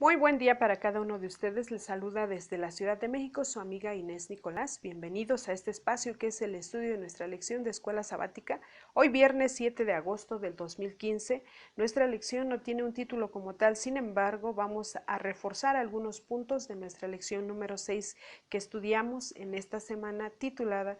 Muy buen día para cada uno de ustedes. Les saluda desde la Ciudad de México su amiga Inés Nicolás. Bienvenidos a este espacio que es el estudio de nuestra lección de escuela sabática. Hoy viernes 7 de agosto del 2015. Nuestra lección no tiene un título como tal, sin embargo vamos a reforzar algunos puntos de nuestra lección número 6 que estudiamos en esta semana titulada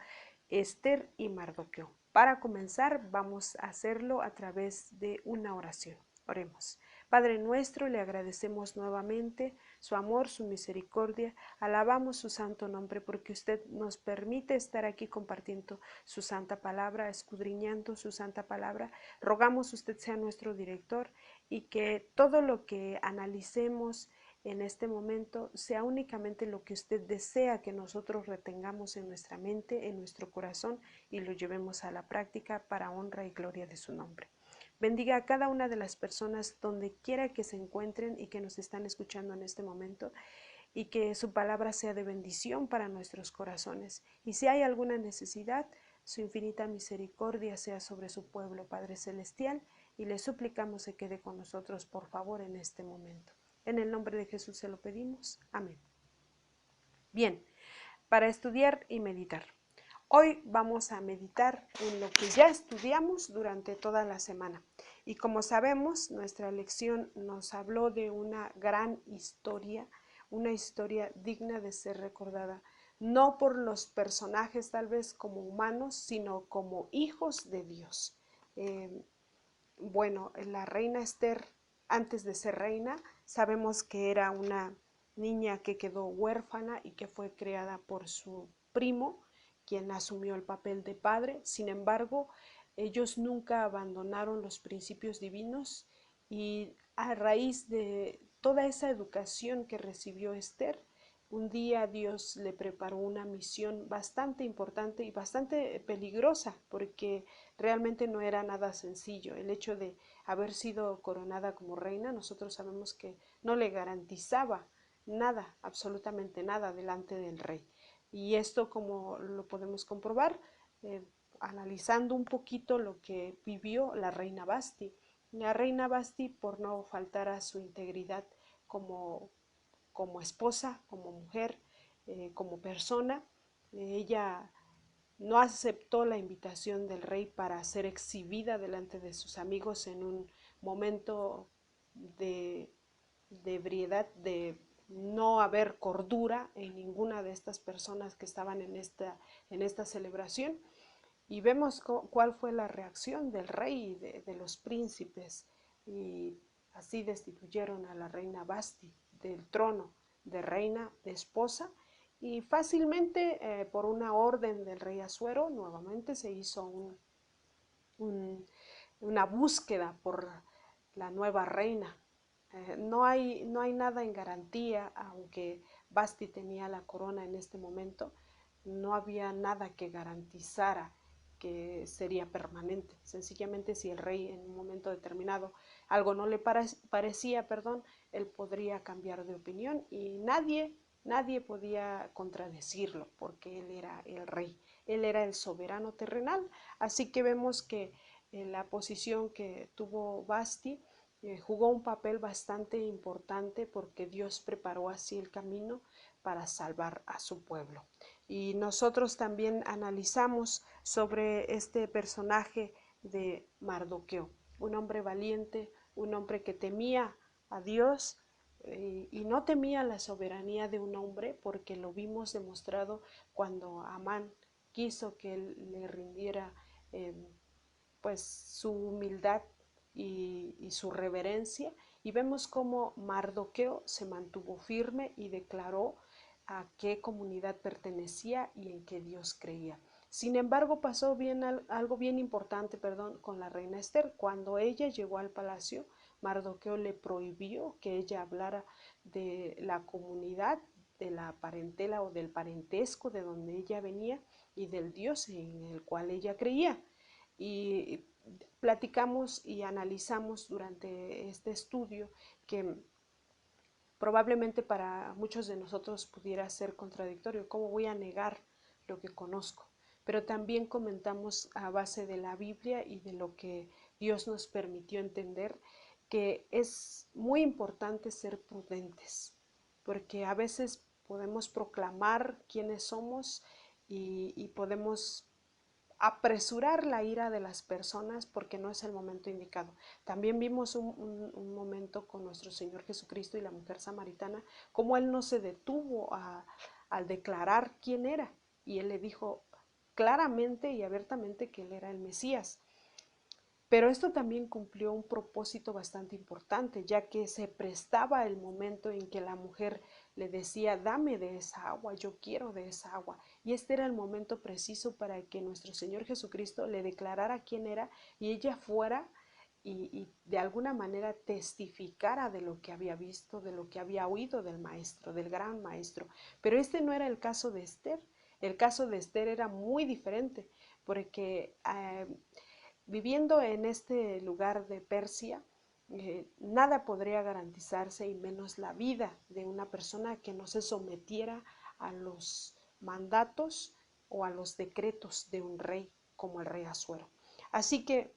Esther y Mardoqueo. Para comenzar vamos a hacerlo a través de una oración. Oremos. Padre nuestro, le agradecemos nuevamente su amor, su misericordia, alabamos su santo nombre porque usted nos permite estar aquí compartiendo su santa palabra, escudriñando su santa palabra. Rogamos usted sea nuestro director y que todo lo que analicemos en este momento sea únicamente lo que usted desea que nosotros retengamos en nuestra mente, en nuestro corazón y lo llevemos a la práctica para honra y gloria de su nombre. Bendiga a cada una de las personas donde quiera que se encuentren y que nos están escuchando en este momento y que su palabra sea de bendición para nuestros corazones. Y si hay alguna necesidad, su infinita misericordia sea sobre su pueblo, Padre Celestial, y le suplicamos se quede con nosotros, por favor, en este momento. En el nombre de Jesús se lo pedimos. Amén. Bien, para estudiar y meditar. Hoy vamos a meditar en lo que ya estudiamos durante toda la semana. Y como sabemos, nuestra lección nos habló de una gran historia, una historia digna de ser recordada, no por los personajes tal vez como humanos, sino como hijos de Dios. Bueno, la reina Esther, antes de ser reina, sabemos que era una niña que quedó huérfana y que fue criada por su primo, quien asumió el papel de padre. Sin embargo, ellos nunca abandonaron los principios divinos y a raíz de toda esa educación que recibió Esther, un día Dios le preparó una misión bastante importante y bastante peligrosa, porque realmente no era nada sencillo. El hecho de haber sido coronada como reina, nosotros sabemos que no le garantizaba nada, absolutamente nada delante del rey. Y esto, como lo podemos comprobar, analizando un poquito lo que vivió la reina Basti. La reina Basti, por no faltar a su integridad como esposa, como mujer, como persona, ella no aceptó la invitación del rey para ser exhibida delante de sus amigos en un momento de ebriedad, de no haber cordura en ninguna de estas personas que estaban en esta celebración. Y vemos cuál fue la reacción del rey y de los príncipes. Y así destituyeron a la reina Basti del trono de reina, de esposa, y fácilmente por una orden del rey Asuero nuevamente se hizo una búsqueda por la nueva reina. No hay nada en garantía, aunque Basti tenía la corona en este momento, no había nada que garantizara que sería permanente. Sencillamente, si el rey en un momento determinado algo no le parecía, él podría cambiar de opinión y nadie podía contradecirlo porque él era el rey, él era el soberano terrenal. Así que vemos que la posición que tuvo Basti jugó un papel bastante importante porque Dios preparó así el camino para salvar a su pueblo. Y nosotros también analizamos sobre este personaje de Mardoqueo, un hombre valiente, un hombre que temía a Dios y no temía la soberanía de un hombre, porque lo vimos demostrado cuando Amán quiso que él le rindiera pues su humildad y su reverencia, y vemos cómo Mardoqueo se mantuvo firme y declaró a qué comunidad pertenecía y en qué Dios creía. Sin embargo, pasó algo bien importante, con la reina Esther. Cuando ella llegó al palacio, Mardoqueo le prohibió que ella hablara de la comunidad, de la parentela o del parentesco de donde ella venía y del Dios en el cual ella creía. Y platicamos y analizamos durante este estudio que probablemente para muchos de nosotros pudiera ser contradictorio. ¿Cómo voy a negar lo que conozco? Pero también comentamos a base de la Biblia y de lo que Dios nos permitió entender que es muy importante ser prudentes, porque a veces podemos proclamar quiénes somos y podemos apresurar la ira de las personas porque no es el momento indicado. También vimos un momento con nuestro Señor Jesucristo y la mujer samaritana, cómo Él no se detuvo al declarar quién era, y Él le dijo claramente y abiertamente que Él era el Mesías. Pero esto también cumplió un propósito bastante importante, ya que se prestaba el momento en que la mujer le decía, dame de esa agua, yo quiero de esa agua. Y este era el momento preciso para que nuestro Señor Jesucristo le declarara quién era y ella fuera y de alguna manera testificara de lo que había visto, de lo que había oído del maestro, del gran maestro. Pero este no era el caso de Esther. El caso de Esther era muy diferente, porque viviendo en este lugar de Persia, nada podría garantizarse y menos la vida de una persona que no se sometiera a los mandatos o a los decretos de un rey como el rey Asuero. Así que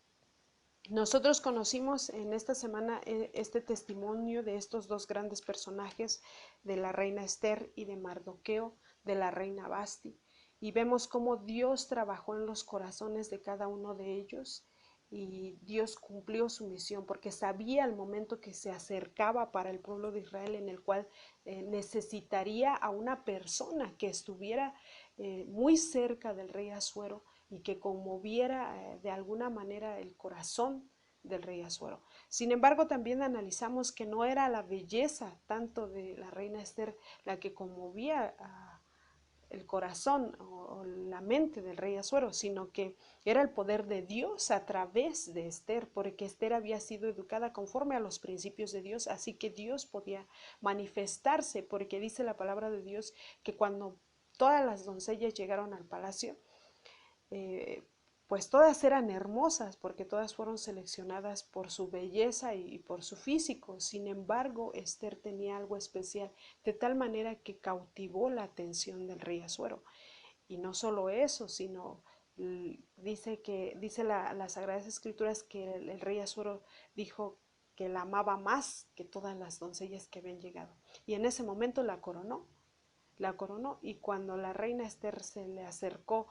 nosotros conocimos en esta semana este testimonio de estos dos grandes personajes, de la reina Esther y de Mardoqueo, de la reina Basti, y vemos cómo Dios trabajó en los corazones de cada uno de ellos y Dios cumplió su misión porque sabía el momento que se acercaba para el pueblo de Israel, en el cual necesitaría a una persona que estuviera muy cerca del rey Asuero y que conmoviera de alguna manera el corazón del rey Asuero. Sin embargo, también analizamos que no era la belleza tanto de la reina Esther la que conmovía el corazón o la mente del rey Asuero, sino que era el poder de Dios a través de Esther, porque Esther había sido educada conforme a los principios de Dios, así que Dios podía manifestarse, porque dice la palabra de Dios que cuando todas las doncellas llegaron al palacio, pues todas eran hermosas porque todas fueron seleccionadas por su belleza y por su físico. Sin embargo, Esther tenía algo especial, de tal manera que cautivó la atención del rey Asuero. Y no solo eso, sino dice las Sagradas Escrituras que el rey Asuero dijo que la amaba más que todas las doncellas que habían llegado. Y en ese momento la coronó, y cuando la reina Esther se le acercó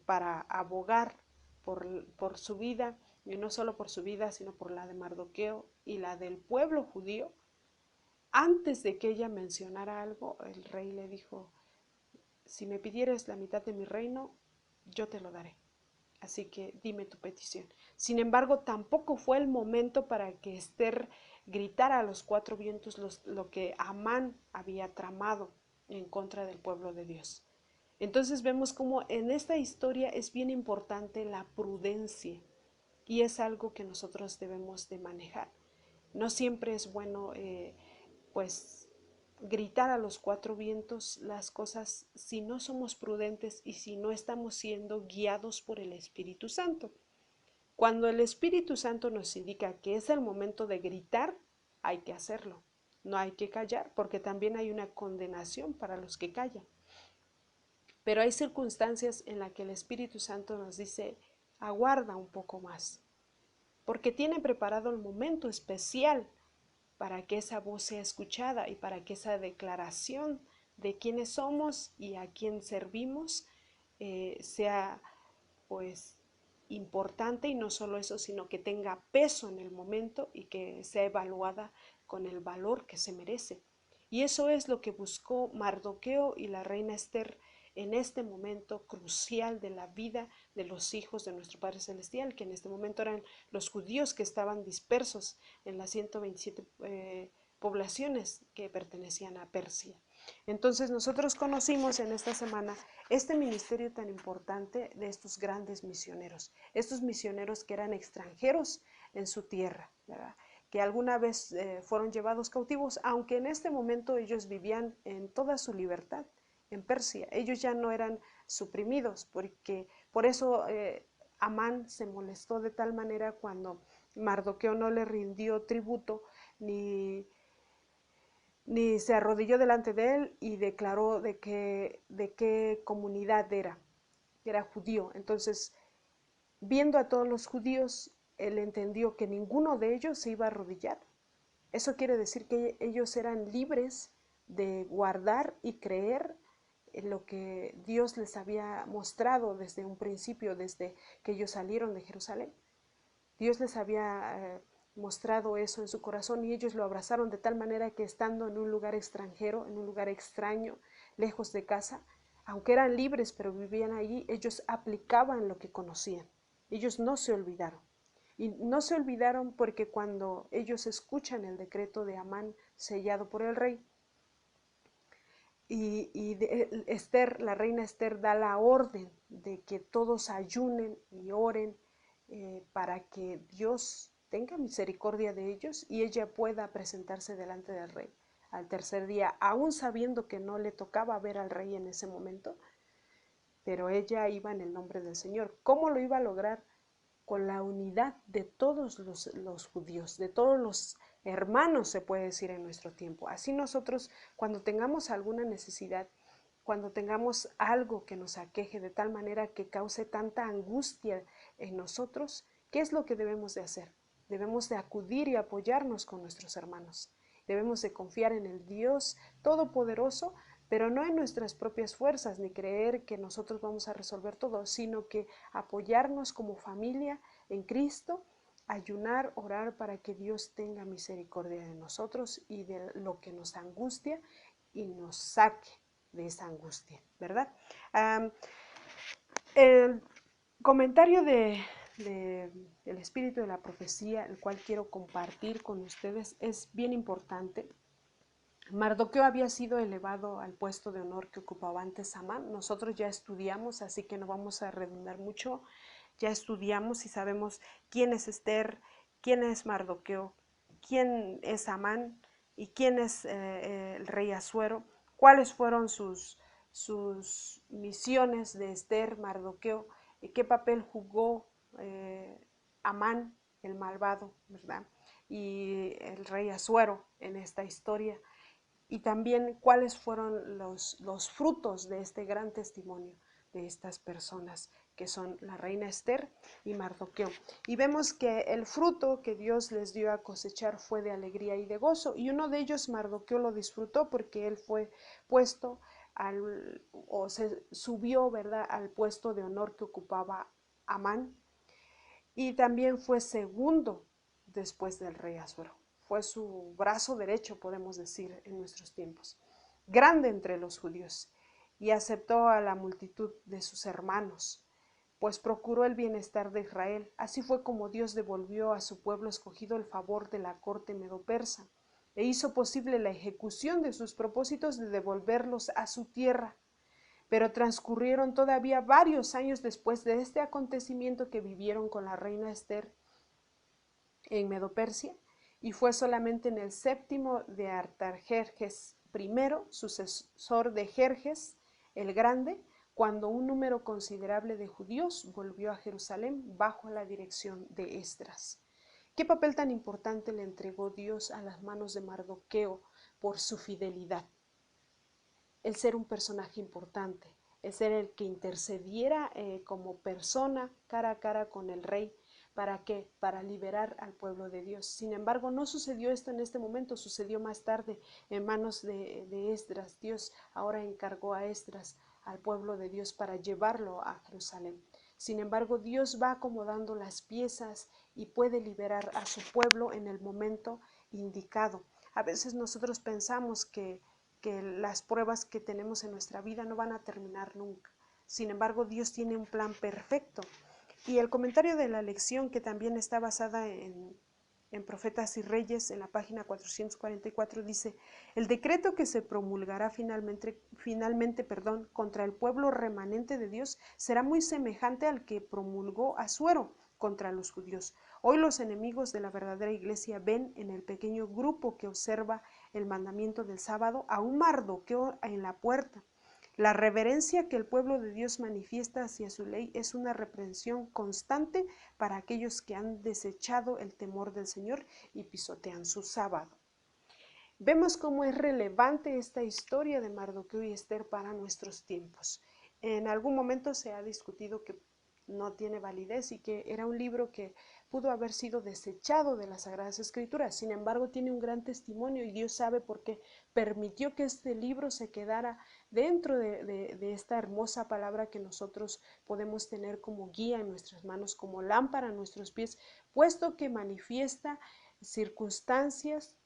para abogar por su vida, y no solo por su vida, sino por la de Mardoqueo y la del pueblo judío, antes de que ella mencionara algo, el rey le dijo, si me pidieres la mitad de mi reino, yo te lo daré. Así que dime tu petición. Sin embargo, tampoco fue el momento para que Esther gritara a los cuatro vientos lo que Amán había tramado en contra del pueblo de Dios. Entonces vemos como en esta historia es bien importante la prudencia, y es algo que nosotros debemos de manejar. No siempre es bueno pues gritar a los cuatro vientos las cosas si no somos prudentes y si no estamos siendo guiados por el Espíritu Santo. Cuando el Espíritu Santo nos indica que es el momento de gritar, hay que hacerlo. No hay que callar, porque también hay una condenación para los que callan. Pero hay circunstancias en las que el Espíritu Santo nos dice, aguarda un poco más, porque tiene preparado el momento especial para que esa voz sea escuchada y para que esa declaración de quiénes somos y a quién servimos sea pues importante, y no solo eso, sino que tenga peso en el momento y que sea evaluada con el valor que se merece. Y eso es lo que buscó Mardoqueo y la reina Esther en este momento crucial de la vida de los hijos de nuestro Padre Celestial, que en este momento eran los judíos que estaban dispersos en las 127 poblaciones que pertenecían a Persia. Entonces nosotros conocimos en esta semana este ministerio tan importante de estos grandes misioneros, estos misioneros que eran extranjeros en su tierra, ¿verdad?, que alguna vez fueron llevados cautivos, aunque en este momento ellos vivían en toda su libertad en Persia. Ellos ya no eran suprimidos, porque por eso Amán se molestó de tal manera cuando Mardoqueo no le rindió tributo ni se arrodilló delante de él y declaró de qué comunidad era, que era judío. Entonces, viendo a todos los judíos, él entendió que ninguno de ellos se iba a arrodillar. Eso quiere decir que ellos eran libres de guardar y creer en lo que Dios les había mostrado desde un principio, desde que ellos salieron de Jerusalén. Dios les había mostrado eso en su corazón y ellos lo abrazaron de tal manera que estando en un lugar extranjero, en un lugar extraño, lejos de casa, aunque eran libres pero vivían allí, ellos aplicaban lo que conocían. Ellos no se olvidaron. Y no se olvidaron porque cuando ellos escuchan el decreto de Amán sellado por el rey, Esther, la reina Esther, da la orden de que todos ayunen y oren para que Dios tenga misericordia de ellos y ella pueda presentarse delante del rey al tercer día, aún sabiendo que no le tocaba ver al rey en ese momento, pero ella iba en el nombre del Señor. ¿Cómo lo iba a lograr? Con la unidad de todos los judíos, de todos los hermanos, se puede decir en nuestro tiempo. Así nosotros, cuando tengamos alguna necesidad, cuando tengamos algo que nos aqueje de tal manera que cause tanta angustia en nosotros, ¿qué es lo que debemos de hacer? Debemos de acudir y apoyarnos con nuestros hermanos. Debemos de confiar en el Dios Todopoderoso, pero no en nuestras propias fuerzas, ni creer que nosotros vamos a resolver todo, sino que apoyarnos como familia en Cristo, ayunar, orar para que Dios tenga misericordia de nosotros y de lo que nos angustia y nos saque de esa angustia, ¿verdad? El comentario del espíritu de la profecía, el cual quiero compartir con ustedes, es bien importante. Mardoqueo había sido elevado al puesto de honor que ocupaba antes Amán. Nosotros ya estudiamos, así que no vamos a redundar mucho. Ya estudiamos y sabemos quién es Esther, quién es Mardoqueo, quién es Amán y quién es el rey Asuero, cuáles fueron sus misiones de Esther, Mardoqueo, y qué papel jugó Amán, el malvado, ¿verdad? Y el rey Asuero en esta historia, y también cuáles fueron los frutos de este gran testimonio de estas personas que son la reina Esther y Mardoqueo. Y vemos que el fruto que Dios les dio a cosechar fue de alegría y de gozo, y uno de ellos Mardoqueo lo disfrutó porque él fue puesto o se subió, ¿verdad?, al puesto de honor que ocupaba Amán, y también fue segundo después del rey Asuero. Fue su brazo derecho, podemos decir, en nuestros tiempos, grande entre los judíos, y aceptó a la multitud de sus hermanos, pues procuró el bienestar de Israel. Así fue como Dios devolvió a su pueblo escogido el favor de la corte medo-persa, e hizo posible la ejecución de sus propósitos de devolverlos a su tierra. Pero transcurrieron todavía varios años después de este acontecimiento que vivieron con la reina Esther en Medo-Persia, y fue solamente en el séptimo de Artajerjes I, sucesor de Jerjes el Grande, cuando un número considerable de judíos volvió a Jerusalén bajo la dirección de Esdras. ¿Qué papel tan importante le entregó Dios a las manos de Mardoqueo por su fidelidad? El ser un personaje importante, el ser el que intercediera como persona cara a cara con el rey. ¿Para qué? Para liberar al pueblo de Dios. Sin embargo, no sucedió esto en este momento, sucedió más tarde en manos de Esdras. Dios ahora encargó a Esdras al pueblo de Dios para llevarlo a Jerusalén. Sin embargo, Dios va acomodando las piezas y puede liberar a su pueblo en el momento indicado. A veces nosotros pensamos que las pruebas que tenemos en nuestra vida no van a terminar nunca. Sin embargo, Dios tiene un plan perfecto. Y el comentario de la lección, que también está basada en Profetas y Reyes, en la página 444, dice: el decreto que se promulgará finalmente contra el pueblo remanente de Dios será muy semejante al que promulgó Asuero contra los judíos. Hoy los enemigos de la verdadera iglesia ven en el pequeño grupo que observa el mandamiento del sábado a un Mardoqueo en la puerta. La reverencia que el pueblo de Dios manifiesta hacia su ley es una reprensión constante para aquellos que han desechado el temor del Señor y pisotean su sábado. Vemos cómo es relevante esta historia de Mardoqueo y Esther para nuestros tiempos. En algún momento se ha discutido que no tiene validez y que era un libro que pudo haber sido desechado de las Sagradas Escrituras. Sin embargo, tiene un gran testimonio y Dios sabe por qué permitió que este libro se quedara dentro de esta hermosa palabra que nosotros podemos tener como guía en nuestras manos, como lámpara a nuestros pies, puesto que manifiesta circunstancias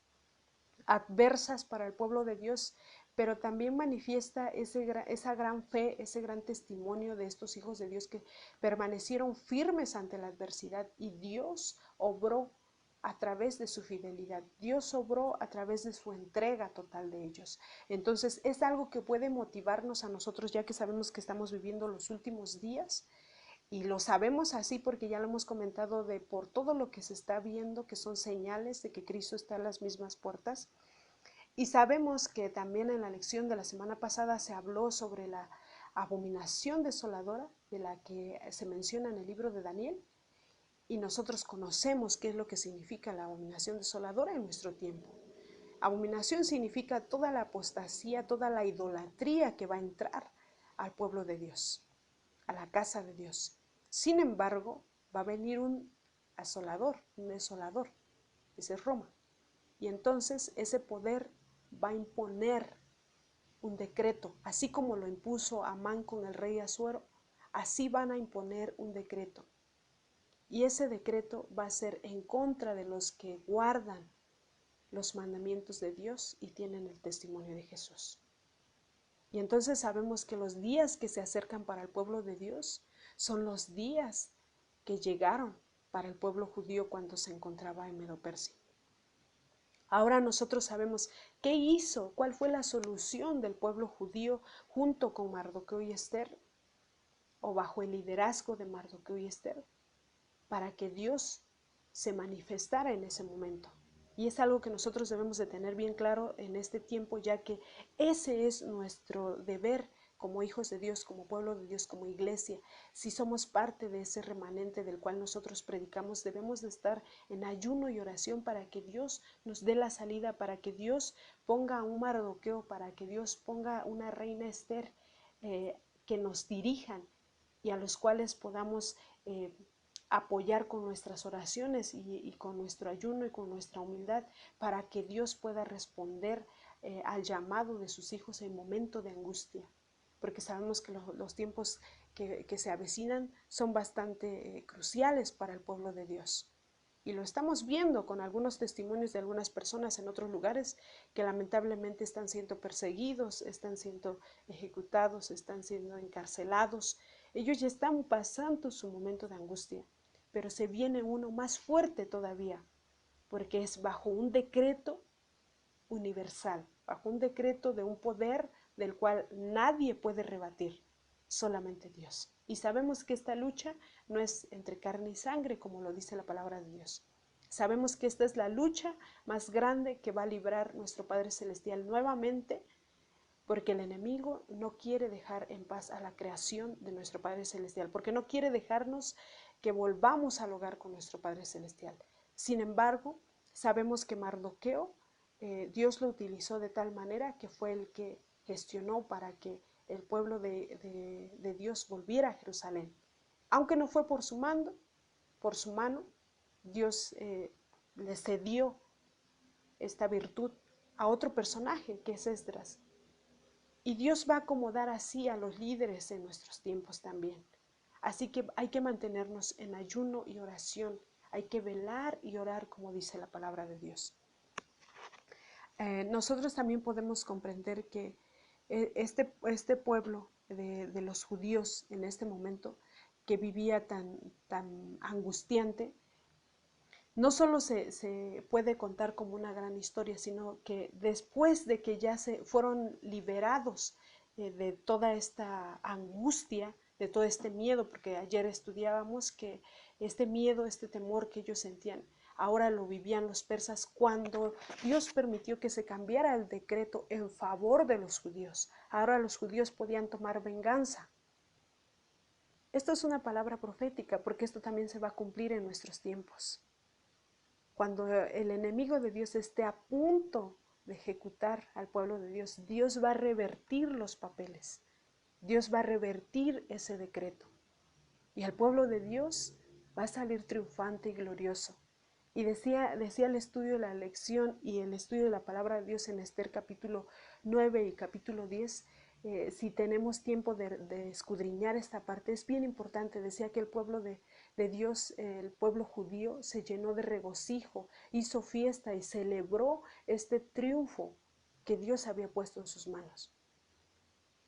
adversas para el pueblo de Dios, pero también manifiesta esa gran fe, ese gran testimonio de estos hijos de Dios que permanecieron firmes ante la adversidad, y Dios obró a través de su fidelidad. Dios obró a través de su entrega total de ellos. Entonces es algo que puede motivarnos a nosotros, ya que sabemos que estamos viviendo los últimos días. Y lo sabemos así porque ya lo hemos comentado por todo lo que se está viendo, que son señales de que Cristo está a las mismas puertas. Y sabemos que también en la lección de la semana pasada se habló sobre la abominación desoladora de la que se menciona en el libro de Daniel. Y nosotros conocemos qué es lo que significa la abominación desoladora en nuestro tiempo. Abominación significa toda la apostasía, toda la idolatría que va a entrar al pueblo de Dios, a la casa de Dios. Sin embargo, va a venir un asolador, un desolador, ese es Roma. Y entonces ese poder va a imponer un decreto, así como lo impuso Amán con el rey Asuero, así van a imponer un decreto. Y ese decreto va a ser en contra de los que guardan los mandamientos de Dios y tienen el testimonio de Jesús. Y entonces sabemos que los días que se acercan para el pueblo de Dios son los días que llegaron para el pueblo judío cuando se encontraba en Medo-Persia. Ahora nosotros sabemos qué hizo, cuál fue la solución del pueblo judío junto con Mardoqueo y Esther, o bajo el liderazgo de Mardoqueo y Esther, para que Dios se manifestara en ese momento. Y es algo que nosotros debemos de tener bien claro en este tiempo, ya que ese es nuestro deber como hijos de Dios, como pueblo de Dios, como iglesia. Si somos parte de ese remanente del cual nosotros predicamos, debemos de estar en ayuno y oración para que Dios nos dé la salida, para que Dios ponga un Mardoqueo, para que Dios ponga una reina Esther, que nos dirijan y a los cuales podamos apoyar con nuestras oraciones y con nuestro ayuno y con nuestra humildad, para que Dios pueda responder al llamado de sus hijos en momento de angustia, porque sabemos que los tiempos que se avecinan son bastante cruciales para el pueblo de Dios. Y lo estamos viendo con algunos testimonios de algunas personas en otros lugares que lamentablemente están siendo perseguidos, están siendo ejecutados, están siendo encarcelados. Ellos ya están pasando su momento de angustia, pero se viene uno más fuerte todavía, porque es bajo un decreto universal, bajo un decreto de un poder del cual nadie puede rebatir, solamente Dios. Y sabemos que esta lucha no es entre carne y sangre, como lo dice la palabra de Dios. Sabemos que esta es la lucha más grande que va a librar nuestro Padre Celestial nuevamente, porque el enemigo no quiere dejar en paz a la creación de nuestro Padre Celestial, porque no quiere dejarnos que volvamos al hogar con nuestro Padre Celestial. Sin embargo, sabemos que Mardoqueo, Dios lo utilizó de tal manera que fue el que gestionó para que el pueblo de Dios volviera a Jerusalén. Aunque no fue por su mando, por su mano, Dios le cedió esta virtud a otro personaje, que es Esdras. Y Dios va a acomodar así a los líderes en nuestros tiempos también. Así que hay que mantenernos en ayuno y oración. Hay que velar y orar, como dice la palabra de Dios. Nosotros también podemos comprender que este pueblo de los judíos en este momento, que vivía tan angustiante, no solo se puede contar como una gran historia, sino que después de que ya se fueron liberados de toda esta angustia, de todo este miedo, porque ayer estudiábamos que este miedo, este temor que ellos sentían, ahora lo vivían los persas cuando Dios permitió que se cambiara el decreto en favor de los judíos. Ahora los judíos podían tomar venganza. Esto es una palabra profética, porque esto también se va a cumplir en nuestros tiempos. Cuando el enemigo de Dios esté a punto de ejecutar al pueblo de Dios, Dios va a revertir los papeles. Dios va a revertir ese decreto. Y al pueblo de Dios va a salir triunfante y glorioso. Y decía el estudio de la lección y el estudio de la palabra de Dios en Esther capítulo 9 y capítulo 10, si tenemos tiempo de escudriñar esta parte, es bien importante. Decía que el pueblo de Dios, el pueblo judío, se llenó de regocijo, hizo fiesta y celebró este triunfo que Dios había puesto en sus manos.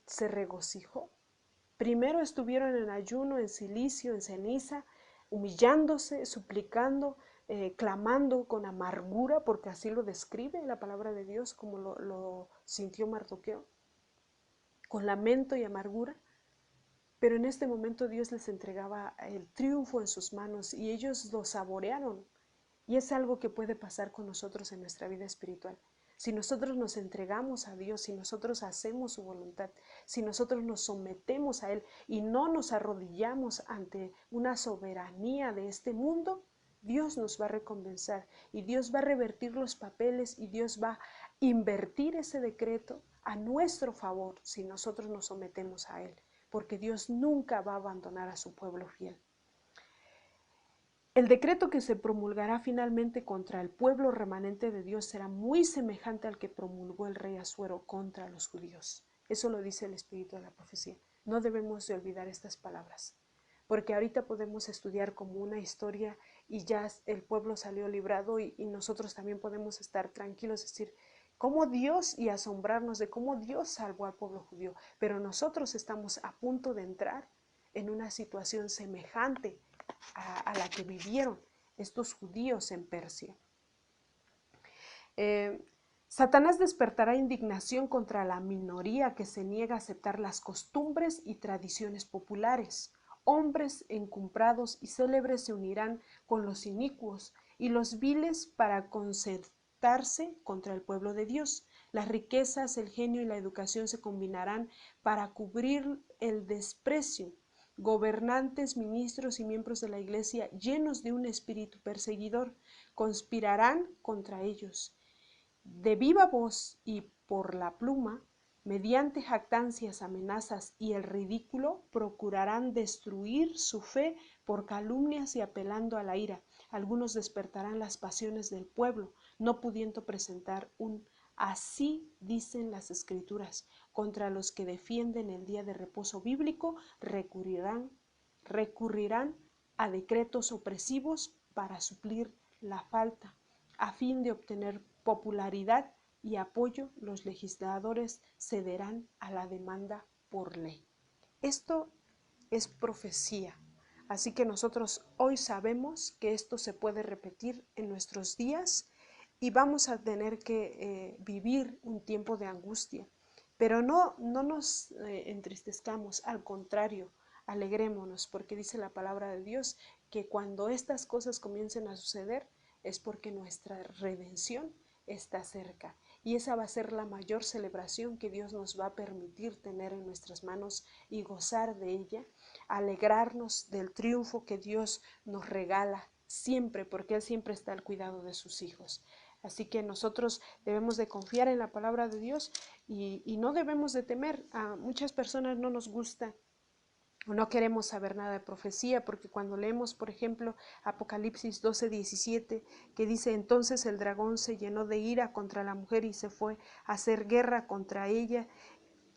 Se regocijó. Primero estuvieron en ayuno, en silicio, en ceniza, humillándose, suplicando, clamando con amargura, porque así lo describe la palabra de Dios, como lo sintió Mardoqueo, con lamento y amargura. Pero en este momento Dios les entregaba el triunfo en sus manos y ellos lo saborearon. Y es algo que puede pasar con nosotros en nuestra vida espiritual. Si nosotros nos entregamos a Dios, si nosotros hacemos su voluntad, si nosotros nos sometemos a Él y no nos arrodillamos ante una soberanía de este mundo, Dios nos va a recompensar y Dios va a revertir los papeles y Dios va a invertir ese decreto a nuestro favor si nosotros nos sometemos a Él, porque Dios nunca va a abandonar a su pueblo fiel. El decreto que se promulgará finalmente contra el pueblo remanente de Dios será muy semejante al que promulgó el rey Asuero contra los judíos. Eso lo dice el espíritu de la profecía. No debemos de olvidar estas palabras, porque ahorita podemos estudiar como una historia y ya el pueblo salió librado y nosotros también podemos estar tranquilos, es decir, cómo Dios, y asombrarnos de cómo Dios salvó al pueblo judío, pero nosotros estamos a punto de entrar en una situación semejante a la que vivieron estos judíos en Persia. Satanás despertará indignación contra la minoría que se niega a aceptar las costumbres y tradiciones populares. Hombres encumbrados y célebres se unirán con los inicuos y los viles para concertarse contra el pueblo de Dios. Las riquezas, el genio y la educación se combinarán para cubrir el desprecio. Gobernantes, ministros y miembros de la Iglesia, llenos de un espíritu perseguidor, conspirarán contra ellos. De viva voz y por la pluma, mediante jactancias, amenazas y el ridículo, procurarán destruir su fe por calumnias y apelando a la ira. Algunos despertarán las pasiones del pueblo, no pudiendo presentar un así dicen las Escrituras. Contra los que defienden el día de reposo bíblico recurrirán a decretos opresivos para suplir la falta. A fin de obtener popularidad y apoyo, los legisladores cederán a la demanda por ley. Esto es profecía. Así que nosotros hoy sabemos que esto se puede repetir en nuestros días y vamos a tener que vivir un tiempo de angustia. Pero no nos entristezcamos, al contrario, alegrémonos, porque dice la palabra de Dios que cuando estas cosas comiencen a suceder es porque nuestra redención está cerca. Y esa va a ser la mayor celebración que Dios nos va a permitir tener en nuestras manos y gozar de ella, alegrarnos del triunfo que Dios nos regala siempre, porque Él siempre está al cuidado de sus hijos. Así que nosotros debemos de confiar en la palabra de Dios y no debemos de temer. A muchas personas no nos gusta o no queremos saber nada de profecía, porque cuando leemos, por ejemplo, Apocalipsis 12:17, que dice: entonces el dragón se llenó de ira contra la mujer y se fue a hacer guerra contra ella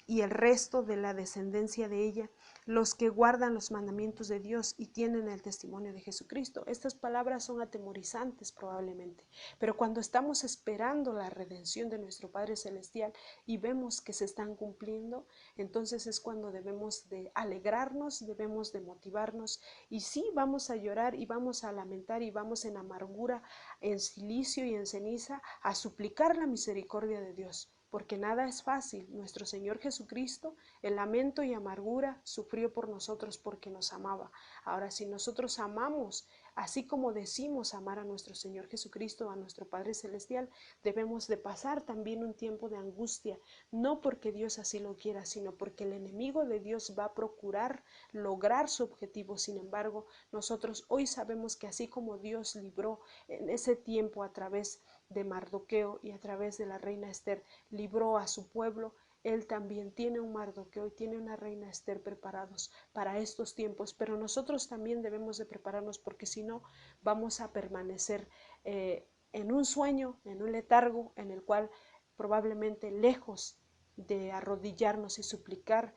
y el resto de la descendencia de ella, los que guardan los mandamientos de Dios y tienen el testimonio de Jesucristo. Estas palabras son atemorizantes probablemente, pero cuando estamos esperando la redención de nuestro Padre Celestial y vemos que se están cumpliendo, entonces es cuando debemos de alegrarnos, debemos de motivarnos y sí, vamos a llorar y vamos a lamentar y vamos en amargura, en silicio y en ceniza a suplicar la misericordia de Dios. Porque nada es fácil. Nuestro Señor Jesucristo, en lamento y amargura, sufrió por nosotros porque nos amaba. Ahora, si nosotros amamos, así como decimos amar a nuestro Señor Jesucristo, a nuestro Padre Celestial, debemos de pasar también un tiempo de angustia, no porque Dios así lo quiera, sino porque el enemigo de Dios va a procurar lograr su objetivo. Sin embargo, nosotros hoy sabemos que así como Dios libró en ese tiempo a través de Mardoqueo y a través de la reina Esther, libró a su pueblo, él también tiene un Mardoqueo y tiene una reina Esther preparados para estos tiempos, pero nosotros también debemos de prepararnos, porque si no vamos a permanecer en un sueño, en un letargo, en el cual probablemente lejos de arrodillarnos y suplicar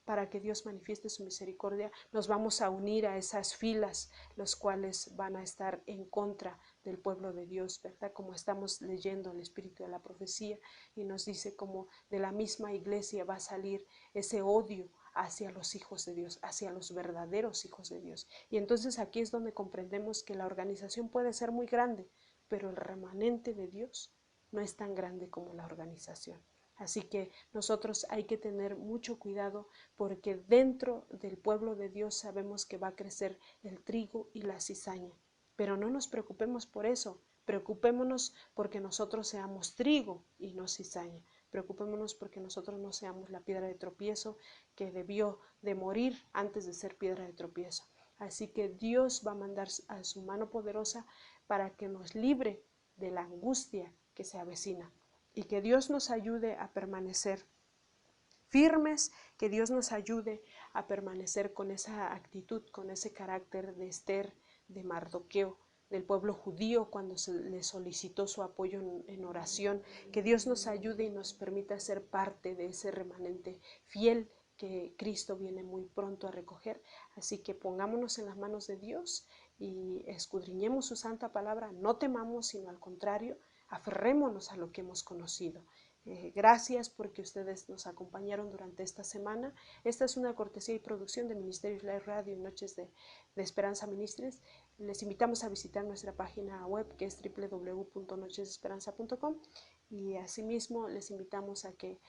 para que Dios manifieste su misericordia, nos vamos a unir a esas filas, los cuales van a estar en contra del pueblo de Dios, ¿verdad? Como estamos leyendo el espíritu de la profecía, y nos dice como de la misma iglesia va a salir ese odio hacia los hijos de Dios, hacia los verdaderos hijos de Dios. Y entonces aquí es donde comprendemos que la organización puede ser muy grande, pero el remanente de Dios no es tan grande como la organización. Así que nosotros hay que tener mucho cuidado, porque dentro del pueblo de Dios sabemos que va a crecer el trigo y la cizaña. Pero no nos preocupemos por eso, preocupémonos porque nosotros seamos trigo y no cizaña. Preocupémonos porque nosotros no seamos la piedra de tropiezo que debió de morir antes de ser piedra de tropiezo. Así que Dios va a mandar a su mano poderosa para que nos libre de la angustia que se avecina, y que Dios nos ayude a permanecer firmes, que Dios nos ayude a permanecer con esa actitud, con ese carácter de Esther, de Mardoqueo, del pueblo judío cuando se le solicitó su apoyo en oración. Que Dios nos ayude y nos permita ser parte de ese remanente fiel que Cristo viene muy pronto a recoger. Así que pongámonos en las manos de Dios y escudriñemos su santa palabra. No temamos, sino al contrario, aferrémonos a lo que hemos conocido. Gracias porque ustedes nos acompañaron durante esta semana. Esta es una cortesía y producción de Ministerio Live Radio y Noches de Esperanza Ministries. Les invitamos a visitar nuestra página web, que es www.nochesdeesperanza.com, y asimismo les invitamos a que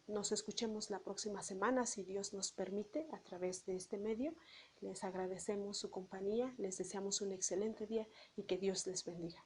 nos escuchemos la próxima semana, si Dios nos permite, a través de este medio. Les agradecemos su compañía, les deseamos un excelente día y que Dios les bendiga.